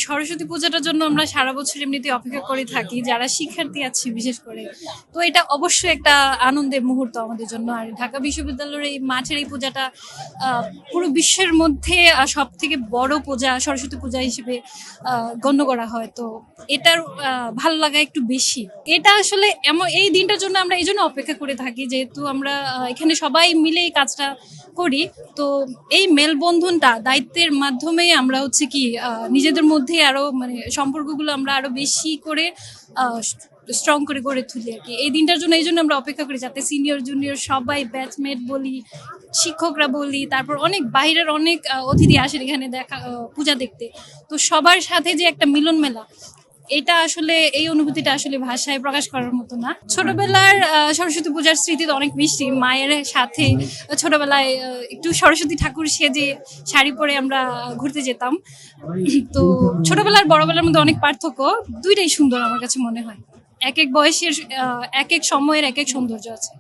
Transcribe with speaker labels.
Speaker 1: সরস্বতী পূজাটার জন্য আমরা সারা বছর এমনিতে অপেক্ষা করে থাকি যারা শিক্ষার্থী আছি বিশেষ করে। তো এটা অবশ্যই একটা আনন্দের মুহূর্ত আমাদের জন্য। আর ঢাকা বিশ্ববিদ্যালয়ের এই মাঠের এই পূজাটা পুরো বিশ্বের মধ্যে সব থেকে বড় পূজা সরস্বতী পূজা হিসেবে গণ্য করা হয়। তো এটার ভালো লাগা একটু বেশি। এটা আসলে এমন এই দিনটার জন্য আমরা এই জন্য অপেক্ষা করে থাকি যেহেতু আমরা এখানে সবাই মিলে এই কাজটা করি। তো এই মেলবন্ধনটা দায়িত্বের মাধ্যমে আমরা হচ্ছে কি নিজেদের মধ্যে আরো মানে সম্পর্কগুলো আমরা আরো বেশি করে স্ট্রং করে গড়ে তুলি আর কি। এই দিনটার জন্য এই জন্য আমরা অপেক্ষা করি যাতে সিনিয়র জুনিয়র সবাই ব্যাচমেট বলি, শিক্ষকরা বলি, তারপর অনেক বাইরের অনেক অতিথি আসেন এখানে দেখা পূজা দেখতে। তো সবার সাথে যে একটা মিলন মেলা, এটা আসলে এই অনুভূতিটা আসলে ভাষায় প্রকাশ করার মতো না। ছোটবেলার সরস্বতী পূজার স্মৃতি তো অনেক মিষ্টি। মায়ের সাথে ছোটবেলায় একটু সরস্বতী ঠাকুর সেজে শাড়ি পরে আমরা ঘুরতে যেতাম। তো ছোটবেলার বড়বেলার মধ্যে অনেক পার্থক্য, দুইটাই সুন্দর আমার কাছে মনে হয়। এক এক বয়সের এক এক সময়ের এক এক সৌন্দর্য আছে।